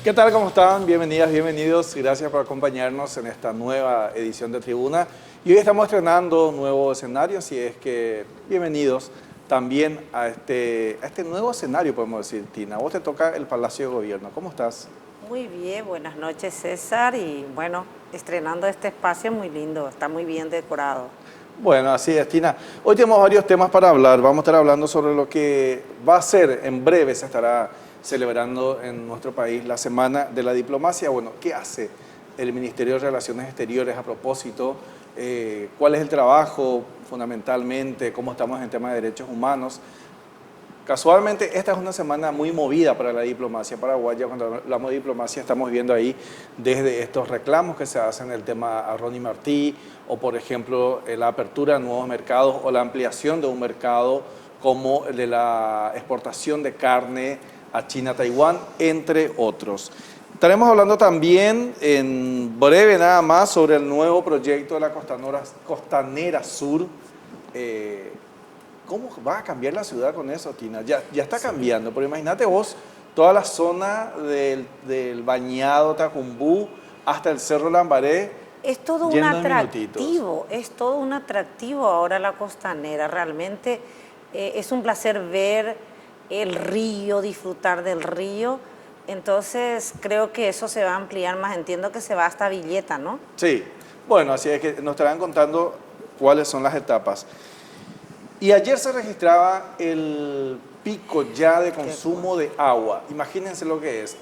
¿Qué tal? ¿Cómo están? Bienvenidas, bienvenidos. Gracias por acompañarnos en esta nueva edición de Tribuna. Y hoy estamos estrenando un nuevo escenario, así es que bienvenidos también a este nuevo escenario, podemos decir, Tina. Vos te toca el Palacio de Gobierno. ¿Cómo estás? Muy bien, buenas noches César y bueno, estrenando este espacio muy lindo, está muy bien decorado. Bueno, así es, Tina. Hoy tenemos varios temas para hablar. Vamos a estar hablando sobre lo que va a ser, en breve se estará celebrando en nuestro país la Semana de la Diplomacia. Bueno, ¿qué hace el Ministerio de Relaciones Exteriores a propósito? ¿Cuál es el trabajo fundamentalmente? ¿Cómo estamos en tema de derechos humanos? Casualmente, esta es una semana muy movida para la diplomacia paraguaya. Cuando hablamos de diplomacia, estamos viendo ahí desde estos reclamos que se hacen, el tema a Ronnie Martí, o por ejemplo, la apertura de nuevos mercados o la ampliación de un mercado como el de la exportación de carne a China, Taiwán, entre otros. Estaremos hablando también en breve nada más sobre el nuevo proyecto de la Costanera Sur. ¿Cómo va a cambiar la ciudad con eso, Tina? Ya está cambiando, pero imagínate vos toda la zona del Bañado, Tacumbú, hasta el Cerro Lambaré, Es todo un lleno de atractivo, es todo un atractivo ahora la costanera. Realmente es un placer ver el río, disfrutar del río. Entonces creo que eso se va a ampliar más. Entiendo que se va hasta Villeta, ¿no? Sí, bueno, así es que nos estarán contando cuáles son las etapas. Y ayer se registraba el pico ya de consumo de agua. Imagínense lo que es.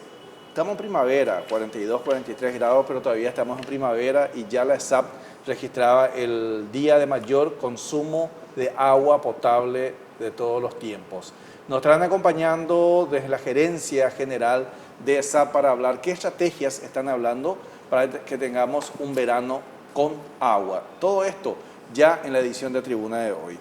Estamos en primavera, 42, 43 grados, pero todavía estamos en primavera y ya la ESAP registraba el día de mayor consumo de agua potable de todos los tiempos. Nos estarán acompañando desde la Gerencia General de ESAP para hablar qué estrategias están hablando para que tengamos un verano con agua. Todo esto ya en la edición de Tribuna de hoy.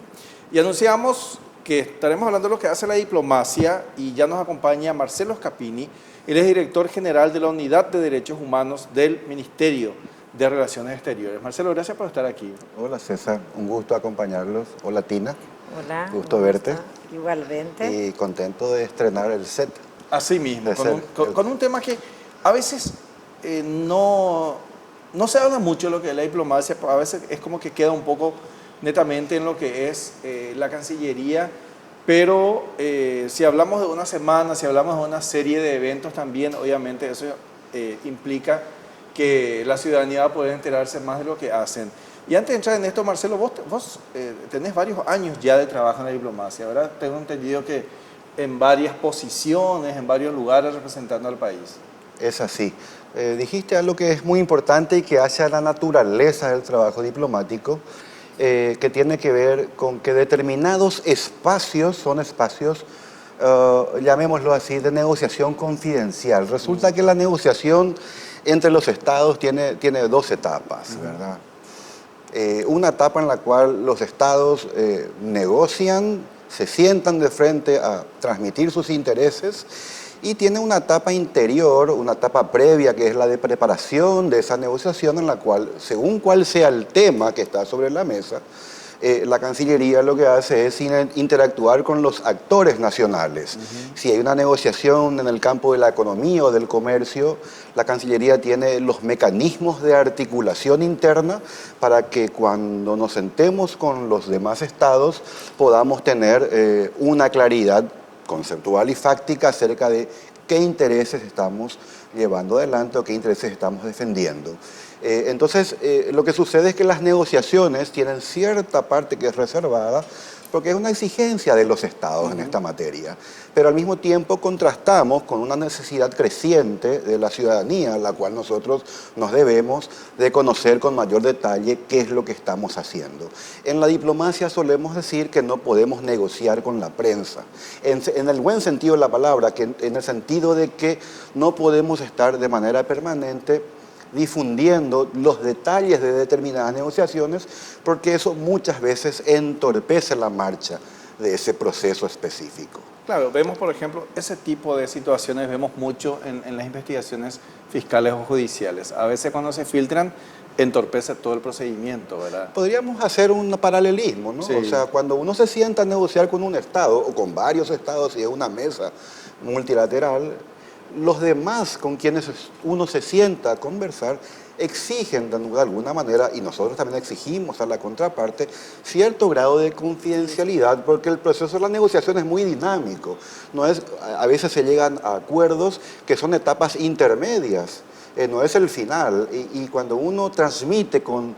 Y anunciamos que estaremos hablando de lo que hace la diplomacia y ya nos acompaña Marcelo Scapini. Él es director general de la Unidad de Derechos Humanos del Ministerio de Relaciones Exteriores. Marcelo, gracias por estar aquí. Hola César, un gusto acompañarlos. Hola Tina. Hola. Gusto verte. Igualmente. Y contento de estrenar el set. Así mismo, con un tema que a veces no se habla mucho de lo que es la diplomacia, a veces es como que queda un poco netamente en lo que es la Cancillería, pero si hablamos de una semana, si hablamos de una serie de eventos también, obviamente eso implica que la ciudadanía va a poder enterarse más de lo que hacen. Y antes de entrar en esto, Marcelo, vos tenés varios años ya de trabajo en la diplomacia, ¿verdad? Tengo entendido que en varias posiciones, en varios lugares representando al país. Es así. Dijiste algo que es muy importante y que hace a la naturaleza del trabajo diplomático, que tiene que ver con que determinados espacios son espacios, llamémoslo así, de negociación confidencial. Resulta que la negociación entre los estados tiene dos etapas, ¿verdad? Una etapa en la cual los estados negocian, se sientan de frente a transmitir sus intereses, y tiene una etapa interior, una etapa previa, que es la de preparación de esa negociación, en la cual, según cuál sea el tema que está sobre la mesa, la Cancillería lo que hace es interactuar con los actores nacionales. Si hay una negociación en el campo de la economía o del comercio, la Cancillería tiene los mecanismos de articulación interna para que cuando nos sentemos con los demás estados podamos tener una claridad conceptual y fáctica acerca de qué intereses estamos llevando adelante o qué intereses estamos defendiendo. Entonces, lo que sucede es que las negociaciones tienen cierta parte que es reservada porque es una exigencia de los estados en esta materia, pero al mismo tiempo contrastamos con una necesidad creciente de la ciudadanía, la cual nosotros nos debemos de conocer con mayor detalle qué es lo que estamos haciendo. En la diplomacia solemos decir que no podemos negociar con la prensa, en el buen sentido de la palabra, que en el sentido de que no podemos estar de manera permanente difundiendo los detalles de determinadas negociaciones, porque eso muchas veces entorpece la marcha de ese proceso específico. Claro, vemos, por ejemplo, ese tipo de situaciones, vemos mucho en las investigaciones fiscales o judiciales. A veces cuando se filtran, entorpece todo el procedimiento, ¿verdad? Podríamos hacer un paralelismo, ¿no? Sí. O sea, cuando uno se sienta a negociar con un Estado, o con varios Estados y es una mesa multilateral, los demás con quienes uno se sienta a conversar exigen de alguna manera, y nosotros también exigimos a la contraparte, cierto grado de confidencialidad, porque el proceso de la negociación es muy dinámico. No es, a veces se llegan a acuerdos que son etapas intermedias, no es el final. Y cuando uno transmite con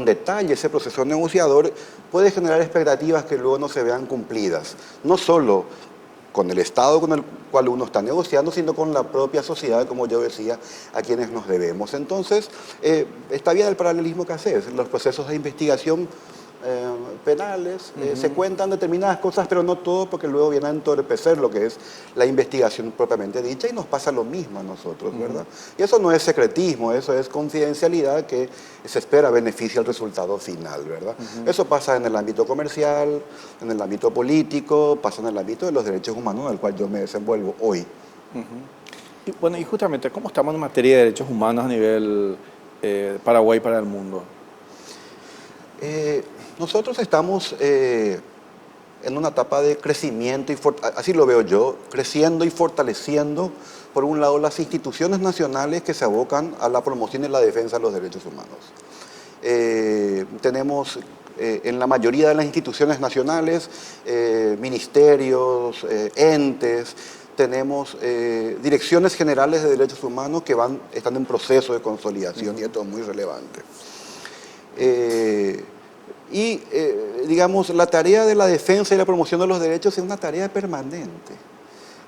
detalle ese proceso negociador, puede generar expectativas que luego no se vean cumplidas. No solo con el Estado con el cual uno está negociando, sino con la propia sociedad, como yo decía, a quienes nos debemos. Entonces, está bien el paralelismo que haces. Los procesos de investigación penales se cuentan determinadas cosas, pero no todo, porque luego viene a entorpecer lo que es la investigación propiamente dicha, y nos pasa lo mismo a nosotros, ¿verdad? Y eso no es secretismo, eso es confidencialidad que se espera beneficie al resultado final, ¿verdad? Eso pasa en el ámbito comercial, en el ámbito político, pasa en el ámbito de los derechos humanos, en el cual yo me desenvuelvo hoy. Y bueno, y justamente, ¿cómo estamos en materia de derechos humanos a nivel Paraguay para el mundo? Nosotros estamos en una etapa de crecimiento, así lo veo yo, creciendo y fortaleciendo, por un lado, las instituciones nacionales que se abocan a la promoción y la defensa de los derechos humanos. Tenemos en la mayoría de las instituciones nacionales, ministerios, entes, tenemos direcciones generales de derechos humanos que están en proceso de consolidación, y esto es muy relevante. Digamos, la tarea de la defensa y la promoción de los derechos es una tarea permanente.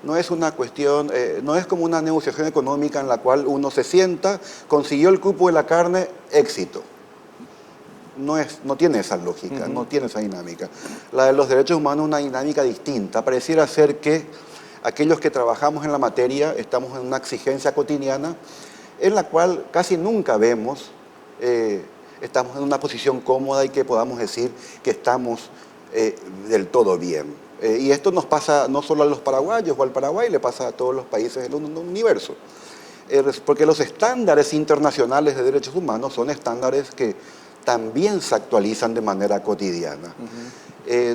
No es una cuestión, no es como una negociación económica en la cual uno se sienta, consiguió el cupo de la carne, éxito. No tiene esa lógica, no tiene esa dinámica. La de los derechos humanos es una dinámica distinta. Pareciera ser que aquellos que trabajamos en la materia estamos en una exigencia cotidiana en la cual casi nunca vemos estamos en una posición cómoda y que podamos decir que estamos del todo bien. Y esto nos pasa no solo a los paraguayos o al Paraguay, le pasa a todos los países del universo. Porque los estándares internacionales de derechos humanos son estándares que también se actualizan de manera cotidiana.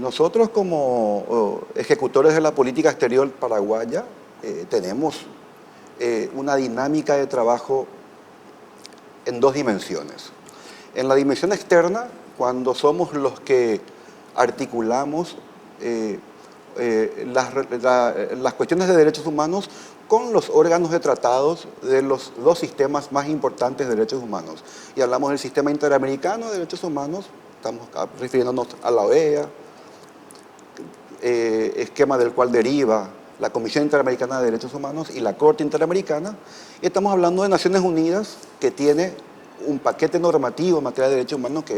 Nosotros como ejecutores de la política exterior paraguaya tenemos una dinámica de trabajo en dos dimensiones. En la dimensión externa, cuando somos los que articulamos las cuestiones de derechos humanos con los órganos de tratados de los dos sistemas más importantes de derechos humanos. Y hablamos del sistema interamericano de derechos humanos, estamos refiriéndonos a la OEA, esquema del cual deriva la Comisión Interamericana de Derechos Humanos y la Corte Interamericana, y estamos hablando de Naciones Unidas, que tiene un paquete normativo en materia de derechos humanos que